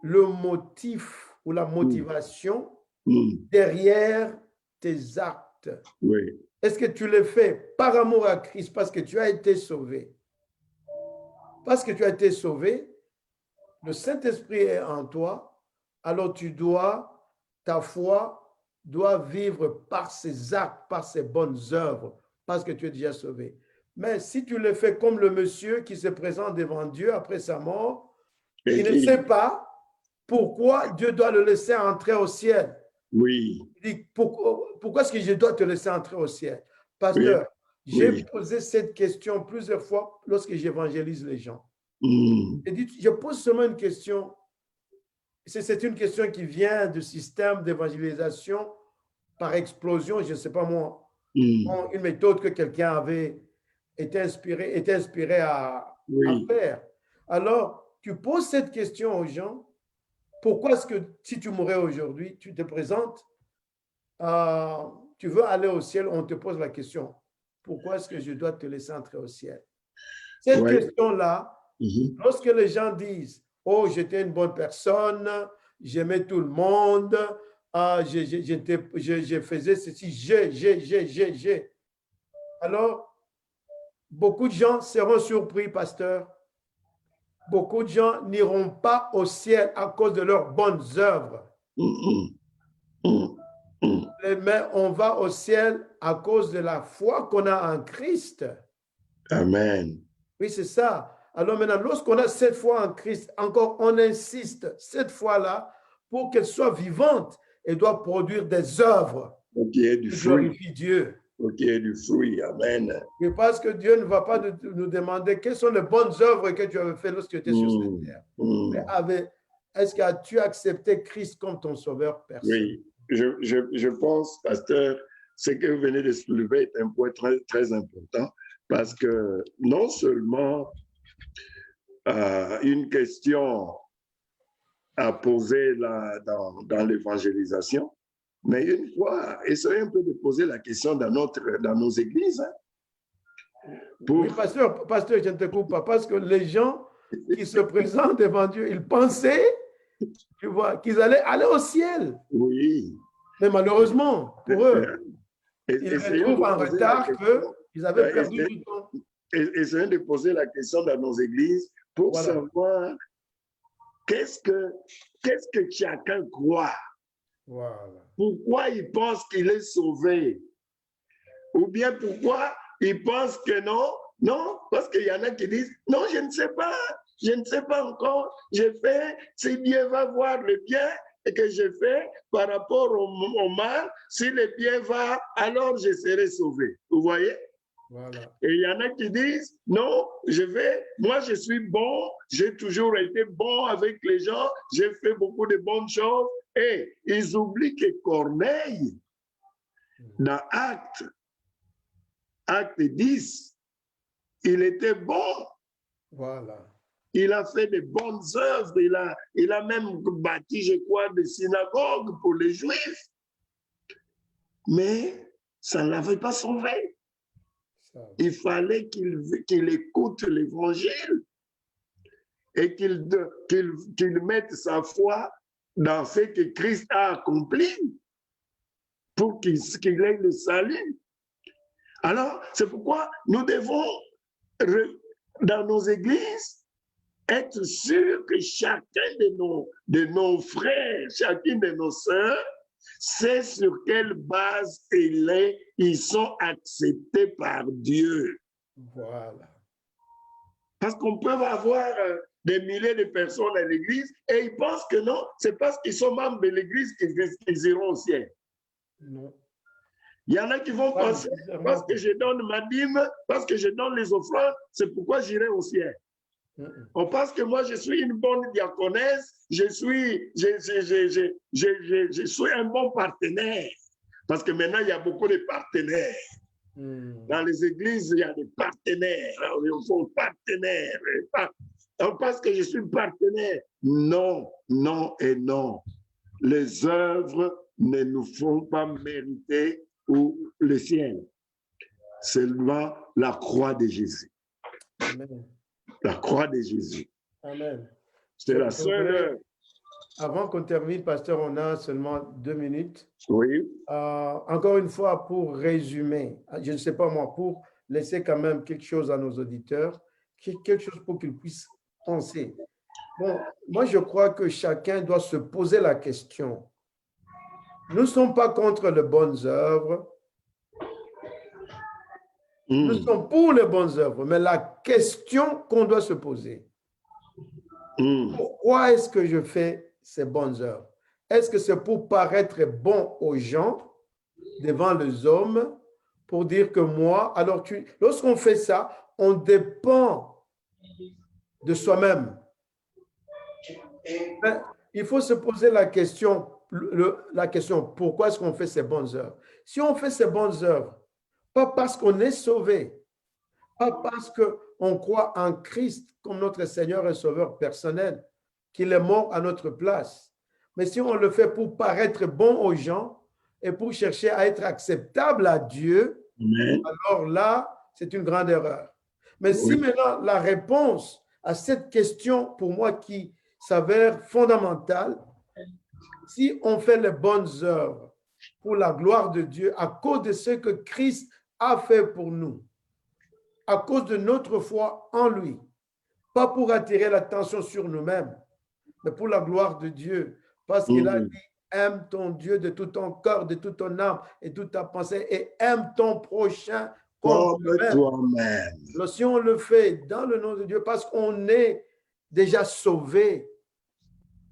le motif ou la motivation derrière tes actes? Oui. Est-ce que tu les fais par amour à Christ parce que tu as été sauvé? Parce que tu as été sauvé, le Saint-Esprit est en toi, alors ta foi doit vivre par ses actes, par ses bonnes œuvres, parce que tu es déjà sauvé. Mais si tu le fais comme le monsieur qui se présente devant Dieu après sa mort, Et il ne qui- sait pas pourquoi Dieu doit le laisser entrer au ciel. Oui, Il dit, pourquoi est-ce que je dois te laisser entrer au ciel? Pasteur, Oui. j'ai Oui. posé cette question plusieurs fois lorsque j'évangélise les gens. Mm. Je pose seulement une question. C'est une question qui vient du système d'évangélisation par explosion, je ne sais pas moi, Mm. une méthode que quelqu'un avait été inspiré à Oui. faire. Alors, tu poses cette question aux gens. Pourquoi est-ce que si tu mourais aujourd'hui, tu te présentes, tu veux aller au ciel, on te pose la question, pourquoi est-ce que je dois te laisser entrer au ciel? Cette Ouais. question-là, Mhm. lorsque les gens disent, oh, j'étais une bonne personne, j'aimais tout le monde, je faisais ceci, j'ai. Alors, beaucoup de gens seront surpris, pasteur. Beaucoup de gens n'iront pas au ciel à cause de leurs bonnes œuvres. Mm, mm, mm. Mais on va au ciel à cause de la foi qu'on a en Christ. Amen. Oui, c'est ça. Alors maintenant, lorsqu'on a cette foi en Christ, encore on insiste, cette foi-là, pour qu'elle soit vivante, elle doit produire des œuvres Pour qu'il y ait du qui fruit. glorifient Dieu. Pour qu'il y ait du fruit. Amen. Et parce que Dieu ne va pas nous demander quelles sont les bonnes œuvres que tu avais faites lorsque tu étais sur cette terre. Mais est-ce que tu as accepté Christ comme ton sauveur personnel? Oui, je pense, pasteur, ce que vous venez de soulever est un point très, très important parce que non seulement une question à poser là, dans l'évangélisation, mais une fois, essayez un peu de poser la question dans nos églises. Hein, Oui, pasteur, je ne te coupe pas, parce que les gens qui se présentent devant Dieu, ils pensaient, tu vois, qu'ils allaient aller au ciel. Oui. Mais malheureusement, pour eux, ils Essayons retrouvent de en poser retard la question. qu'ils avaient perdu du temps. Essayons de poser la question dans nos églises pour savoir qu'est-ce que chacun croit. Voilà. Pourquoi il pense qu'il est sauvé? Ou bien pourquoi il pense que non? Non, parce qu'il y en a qui disent, non, je ne sais pas encore, j'ai fait, si Dieu va voir le bien et que j'ai fait par rapport au mal, si le bien va, alors je serai sauvé. Vous voyez? Voilà. Et il y en a qui disent, non, moi je suis bon, j'ai toujours été bon avec les gens, j'ai fait beaucoup de bonnes choses. Et ils oublient que Corneille, dans Acte 10, il était bon. Voilà. Il a fait de bonnes œuvres, il a même bâti, je crois, des synagogues pour les Juifs. Mais ça ne l'avait pas sauvé. Il fallait qu'il écoute l'évangile et qu'il mette sa foi dans ce que Christ a accompli pour qu'il ait le salut. Alors, c'est pourquoi nous devons, dans nos églises, être sûrs que chacun de nos frères, chacune de nos sœurs, sait sur quelle base ils sont acceptés par Dieu. Voilà. Parce qu'on peut avoir des milliers de personnes à l'église et ils pensent que non, c'est parce qu'ils sont membres de l'église qu'ils iront au ciel. Non. Il y en a qui vont penser, parce que je donne ma dîme, parce que je donne les offrandes, c'est pourquoi j'irai au ciel. On pense que moi, je suis une bonne diaconesse, je suis un bon partenaire. Parce que maintenant, il y a beaucoup de partenaires. Dans les églises, il y a des partenaires. Ils sont partenaires. On pense que je suis partenaire. Non, non et non. Les œuvres ne nous font pas mériter ou le ciel. Seulement la croix de Jésus. Amen. La croix de Jésus. Amen. C'est la seule. Avant qu'on termine, pasteur, on a seulement 2 minutes. Oui. Encore une fois, pour résumer, je ne sais pas moi, pour laisser quand même quelque chose à nos auditeurs, quelque chose pour qu'ils puissent penser. Bon, moi, je crois que chacun doit se poser la question. Nous ne sommes pas contre les bonnes œuvres. Nous sommes pour les bonnes œuvres, mais la question qu'on doit se poser, pourquoi est-ce que je fais ces bonnes œuvres? Est-ce que c'est pour paraître bon aux gens, devant les hommes, pour dire que moi, alors lorsqu'on fait ça, on dépend de soi-même. Il faut se poser la question, pourquoi est-ce qu'on fait ces bonnes œuvres? Si on fait ces bonnes œuvres, pas parce qu'on est sauvé, pas parce qu'on croit en Christ comme notre Seigneur et Sauveur personnel, qu'il est mort à notre place, mais si on le fait pour paraître bon aux gens et pour chercher à être acceptable à Dieu, alors là, c'est une grande erreur. Mais si maintenant la réponse à cette question, pour moi, qui s'avère fondamentale, si on fait les bonnes œuvres pour la gloire de Dieu, à cause de ce que Christ a fait pour nous, à cause de notre foi en lui, pas pour attirer l'attention sur nous-mêmes, mais pour la gloire de Dieu, parce qu'il a dit, aime ton Dieu de tout ton cœur, de toute ton âme et toute ta pensée, et aime ton prochain comme toi-même. Si on le fait dans le nom de Dieu, parce qu'on est déjà sauvé,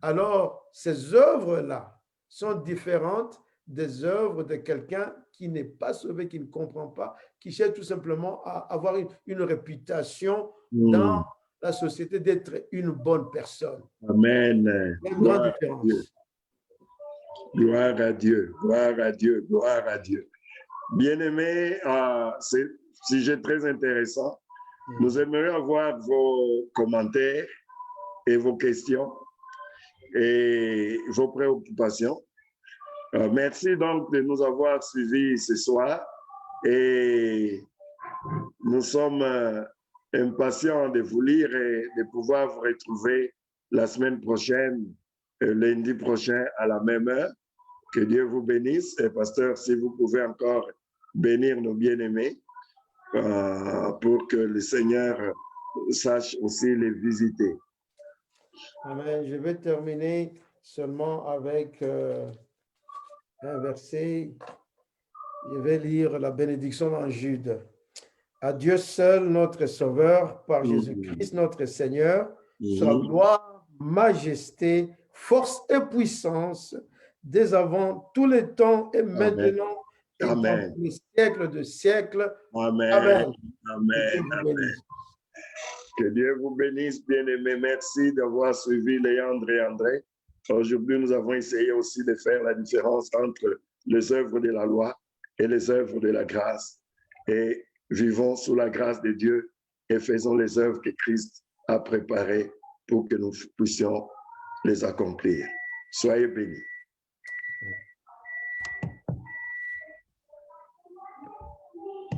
alors ces œuvres-là sont différentes des œuvres de quelqu'un qui n'est pas sauvé, qui ne comprend pas, qui cherche tout simplement à avoir une réputation dans la société d'être une bonne personne. Amen. Il y a une grande différence. Gloire à Dieu, gloire à Dieu, gloire à Dieu. Bien-aimés, c'est un sujet très intéressant. Nous aimerions avoir vos commentaires et vos questions et vos préoccupations. Merci donc de nous avoir suivis ce soir et nous sommes impatients de vous lire et de pouvoir vous retrouver la semaine prochaine, lundi prochain à la même heure. Que Dieu vous bénisse. Et pasteur, si vous pouvez encore bénir nos bien-aimés pour que le Seigneur sache aussi les visiter. Amen. Je vais terminer seulement avec un verset. Je vais lire la bénédiction en Jude. À Dieu seul, notre Sauveur, par Jésus-Christ, notre Seigneur, soit gloire, majesté, force et puissance, dès avant tous les temps et maintenant et dans les siècles de siècles. Amen. Amen. Amen. Amen. Que Dieu vous bénisse, bien-aimés. Merci d'avoir suivi Léandre et André. Aujourd'hui, nous avons essayé aussi de faire la différence entre les œuvres de la loi et les œuvres de la grâce. Et vivons sous la grâce de Dieu et faisons les œuvres que Christ a préparées pour que nous puissions les accomplir. Soyez bénis.